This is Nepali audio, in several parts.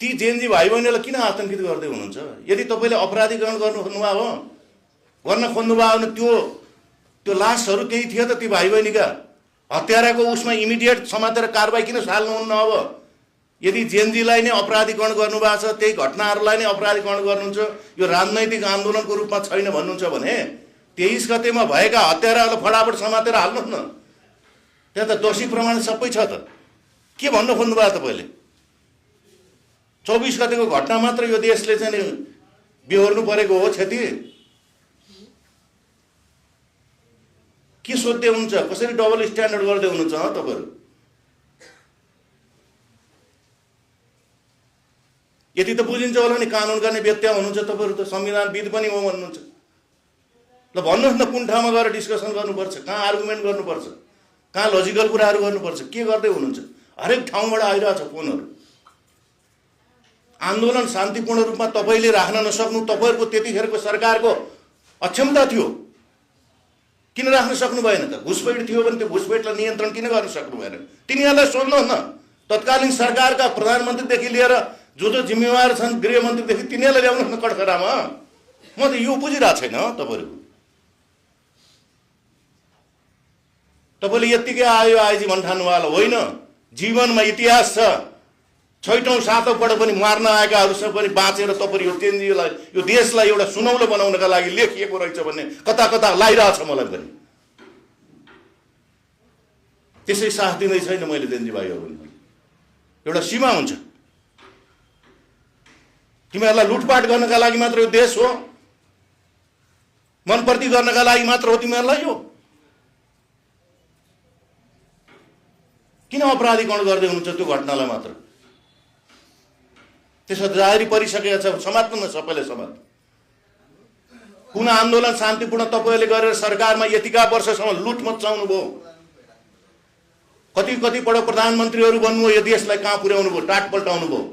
ती जेएनजी भाइ बहिनीलाई किन आतंकित गर्दै हुनुहुन्छ? यदि तपाईँले अपराधीकरण गर्नु खोज्नुभयो हो, गर्न खोज्नुभयो भने त्यो लासहरू त्यही थियो त, ती भाइ बहिनीका हत्याराको उसमा इमिडिएट समातेर कारबाही किन साल्नुहुन्न? अब यदि जेएनजीलाई नै अपराधीकरण गर्नुभएको छ, त्यही घटनाहरूलाई नै अपराधीकरण गर्नुहुन्छ, यो राजनैतिक आन्दोलनको रूपमा छैन भन्नुहुन्छ भने 23 गतेमा भएका हत्याराहरूलाई फटाफट समातेर हाल्नुहोस् न। त्यहाँ त दोषी प्रमाण सबै छ त। के भन्न खोज्नुभयो तपाईँले? 24 गतेको घटना मात्र यो देशले चाहिँ बिहोर्नु परेको हो क्षति? के सोध्दै हुनुहुन्छ? कसरी डबल स्ट्यान्डर्ड गर्दै हुनुहुन्छ तपाईँहरू? यति त बुझिन्छ होला नि, कानुन गर्ने व्यक्ति हुनुहुन्छ तपाईँहरू त, संविधानविद पनि हो भन्नुहुन्छ। ल भन्नुहोस् न, कुन ठाउँमा गएर डिस्कसन गर्नुपर्छ, कहाँ आर्गुमेन्ट गर्नुपर्छ, कहाँ लजिकल कुराहरू गर्नुपर्छ? के गर्दै हुनुहुन्छ? हरेक ठाउँबाट आइरहेछ फोनहरू। आन्दोलन शान्तिपूर्ण रूपमा तपाईँले राख्न नसक्नु तपाईँहरूको त्यतिखेरको सरकारको अक्षमता थियो। किन राख्न सक्नु भएन त? घुसपैठ थियो भने त्यो घुसपैठलाई नियन्त्रण किन गर्न सक्नु भएन? तिनीहरूलाई सोध्नुहोस् न। तत्कालीन सरकारका प्रधानमन्त्रीदेखि लिएर जो जिम्मेवार छन्, गृहमन्त्रीदेखि, तिनीहरूलाई ल्याउनुहोस् न कठघरामा। म त यो बुझिरहेको छैन तपाईँहरूको। तपाईँले यत्तिकै आयो आइजी भन्ठान्नुवाला होइन। जीवनमा इतिहास छ, 6औं 7औं पल्ट पनि मार्न आएकाहरूसँग पनि बाँचेर तपाईँले यो जेएनजीलाई, यो देशलाई एउटा सुनौलो बनाउनका लागि लेखिएको रहेछ भन्ने कता कता लागिरहेछ मलाई पनि। त्यसै साथ दिँदै छैन मैले जेएनजी भाइहरू। एउटा सीमा हुन्छ। तिमीहरूलाई लुटपाट गर्नका लागि मात्र यो देश हो? मनप्रति गर्नका लागि मात्र हो तिमीहरूलाई यो? किन अपराधीकरण गर्दै हुनुहुन्छ त्यो घटनालाई मात्र? त्यसो जारी परिसकेको छ, समात्नु न सबैले समात। पुनः आन्दोलन शान्तिपूर्ण तपाईँहरूले गरेर सरकारमा यतिका वर्षसम्म लुट मचाउनु भयो। कति पल्ट प्रधानमन्त्रीहरू बन्नुभयो, यो देशलाई कहाँ पुर्याउनु भयो, टाट पल्टाउनु भयो।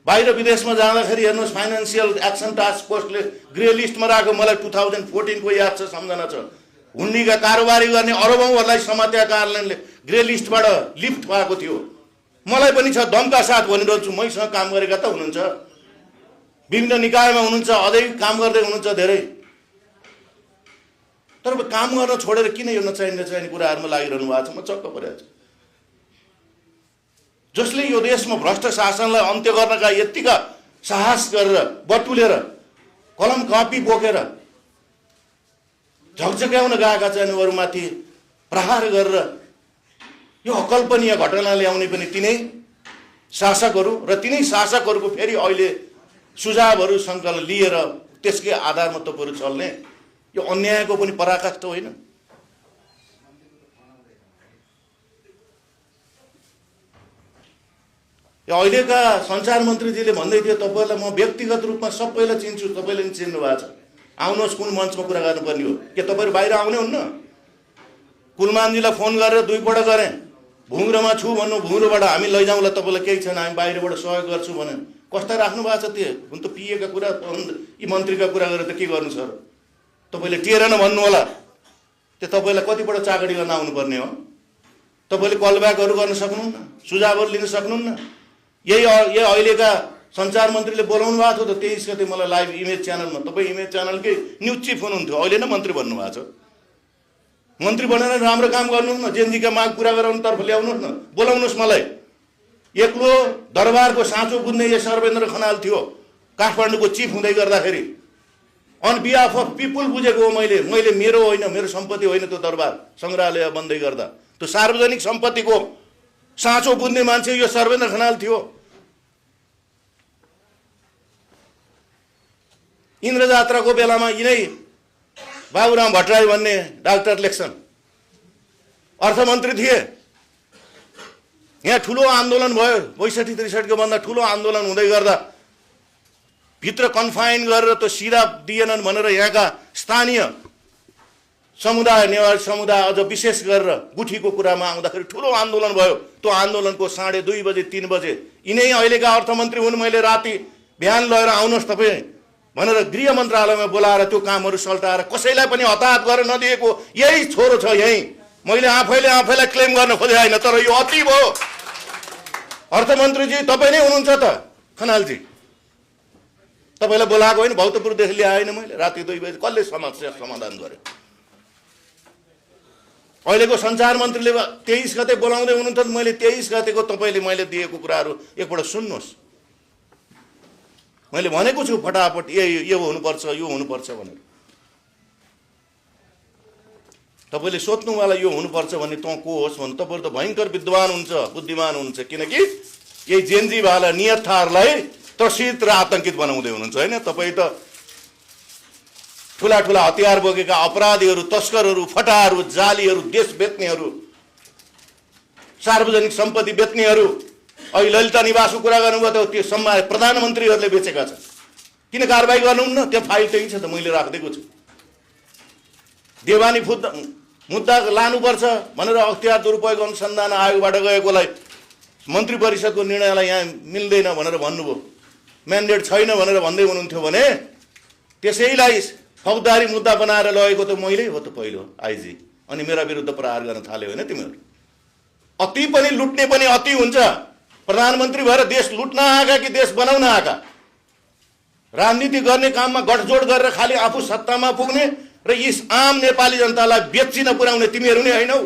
बाहिर विदेशमा जाँदाखेरि हेर्नुहोस्, फाइनेन्सियल एक्सन टास्क फोर्सले ग्रे लिस्टमा राखेको मलाई 2014 को याद छ, सम्झना छ। हुन्डीका कारोबारी गर्ने अरबौँहरूलाई समात्या कार्यालयले ग्रे लिस्टबाट लिफ्ट भएको थियो। मलाई पनि छ, दमका साथ भनिरहेको छु। मैसँग काम गरेका त हुनुहुन्छ, विभिन्न निकायमा हुनुहुन्छ, अझै काम गर्दै हुनुहुन्छ धेरै। तर काम गर्न छोडेर किन यो नचाहिने कुराहरूमा लागिरहनु भएको छ? म चक्क परेको छु। जसले यो देशमा भ्रष्ट शासनलाई अन्त्य गर्नका यत्तिका साहस गरेर बटुलेर कलम कपी बोकेर झकझक्याउन गएका चाहिँ अरूमाथि प्रहार गरेर यो अकल्पनीय घटना ल्याउने पनि तिनै शासकहरू र तिनै शासकहरूको फेरि अहिले सुझावहरू सङ्कलन लिएर त्यसकै आधारमा तपाईँहरू चल्ने, यो अन्यायको पनि पराकाष्ठ होइन? यो अहिलेका सञ्चार मन्त्रीजीले भन्दै थियो तपाईँहरूलाई म व्यक्तिगत रूपमा सबैलाई चिन्छु, तपाईँले नि चिन्नु भएको छ, आउनुहोस् कुन मञ्चमा कुरा गर्नुपर्ने हो। के तपाईँहरू बाहिर आउने हुन्न? कुलमानजीलाई फोन गरेर 2 पल्ट गरेँ, भुङ्ग्रोमा छु भन्नु, भुङ्ग्रोबाट हामी लैजाउँला, तपाईँलाई केही छैन, हामी बाहिरबाट सहयोग गर्छु भने कस्ता राख्नु भएको छ? त्यो हुन त पिएका कुरा, यी मन्त्रीका कुरा गरेर त के गर्नु छ र? तपाईँले टेरेन भन्नु होला, त्यो तपाईँलाई कतिपल्ट चाकडी गर्न आउनुपर्ने हो? तपाईँले कलब्याकहरू गर्न सक्नुहुन्न, सुझावहरू लिन सक्नुहुन्न? यही अहिलेका सञ्चार मन्त्रीले बोलाउनु भएको थियो त 23 गते मलाई लाइभ इमेज च्यानलमा। तपाईँ इमेज च्यानलकै न्युज चिफ हुनुहुन्थ्यो, अहिले नै मन्त्री भन्नुभएको छ। मन्त्री बनेर राम्रो काम गर्नुहोस् न, जेएनजीका माग पुरा गराउनुतर्फ ल्याउनुहोस् न, बोलाउनुहोस् मलाई। एक्लो दरबारको साँचो बुझ्ने यो सर्वेन्द्र खनाल थियो काठमाडौँको चिफ हुँदै गर्दाखेरि। अन बिहाफ अफ पिपुल बुझेको हो मैले मेरो होइन, मेरो सम्पत्ति होइन त्यो दरबार सङ्ग्रहालय बन्दै गर्दा। त्यो सार्वजनिक सम्पत्तिको साँचो बुझ्ने मान्छे यो सर्वेन्द्र खनाल थियो। इन्द्रजात्राको बेलामा यिनै बाबुराम भट्टराई भन्ने डाक्टर लेख्छन्, अर्थमन्त्री थिए। यहाँ ठुलो आन्दोलन भयो, 62-63 को भन्दा ठुलो आन्दोलन हुँदै गर्दा भित्र कन्फाइन गरेर त्यो सिधा दिएनन् भनेर यहाँका स्थानीय समुदाय, नेवार समुदाय अझ विशेष गरेर गुठीको कुरामा आउँदाखेरि ठुलो आन्दोलन भयो। त्यो आन्दोलनको 2:30 बजे 3 बजे यिनै अहिलेका अर्थमन्त्री हुन्, मैले राति बिहान लगेर आउनुहोस् तपाईँ भनेर गृह मन्त्रालयमा बोलाएर त्यो कामहरू सल्टाएर कसैलाई पनि हताहत गर्न नदिएको यही छोरो छ। यही मैले आफैलाई क्लेम गर्न खोजे होइन, तर यो अति भयो। अर्थमन्त्रीजी तपाईँ नै हुनुहुन्छ त खनालजी, तपाईँलाई बोलाएको होइन, भौतपुरदेखि ल्याएन मैले, राति 2 बजे कसले समस्या समाधान गर्यो? अहिलेको सञ्चार मन्त्रीले 23 गते बोलाउँदै हुनुहुन्छ, मैले 23 गतेको तपाईँले मैले दिएको कुराहरू एकपल्ट सुन्नुहोस्। मैले भनेको छु फटाफट यो हुनुपर्छ, यो हुनुपर्छ भनेर। तपाईँले सोध्नुवाला यो हुनुपर्छ भने तँ को होस् भने तपाईँ त भयङ्कर विद्वान हुन्छ, बुद्धिमान हुन्छ, किनकि यही जेन्जीवाला नियतहरूलाई त्रसित र आतंकित बनाउँदै हुनुहुन्छ होइन? तपाईँ त ठुला ठुला हतियार बोकेका अपराधीहरू, तस्करहरू, फटाहरू, जालीहरू, देश बेच्नेहरू, सार्वजनिक सम्पत्ति बेच्नेहरू, अहिले ललिता निवासको कुरा गर्नुभयो त त्यो सम्मान प्रधानमन्त्रीहरूले बेचेका छन्। किन कारबाही गर्नुहुन्न? त्यो फाइल त्यही छ त, मैले राखिदिएको छु। देवानी मुद्दा लानुपर्छ भनेर अख्तियार दुरुपयोग अनुसन्धान आयोगबाट गएकोलाई मन्त्री परिषदको निर्णयलाई यहाँ मिल्दैन भनेर भन्नुभयो, म्यान्डेट छैन भनेर भन्दै हुनुहुन्थ्यो भने त्यसैलाई फौजदारी मुद्दा बनाएर लगेको त मैले हो त पहिलो आइजी, अनि मेरा विरुद्ध प्रहार गर्न थाल्यो होइन तिमीहरू। अति पनि लुट्ने पनि अति हुन्छ। प्रधानमन्त्री भएर देश लुट्न आएका कि देश बनाउन आएका? राजनीति गर्ने काममा गठजोड गरेर खालि आफू सत्तामा पुग्ने र यी आम नेपाली जनतालाई बेच्चिन पुर्याउने तिमीहरू नै होइनौ।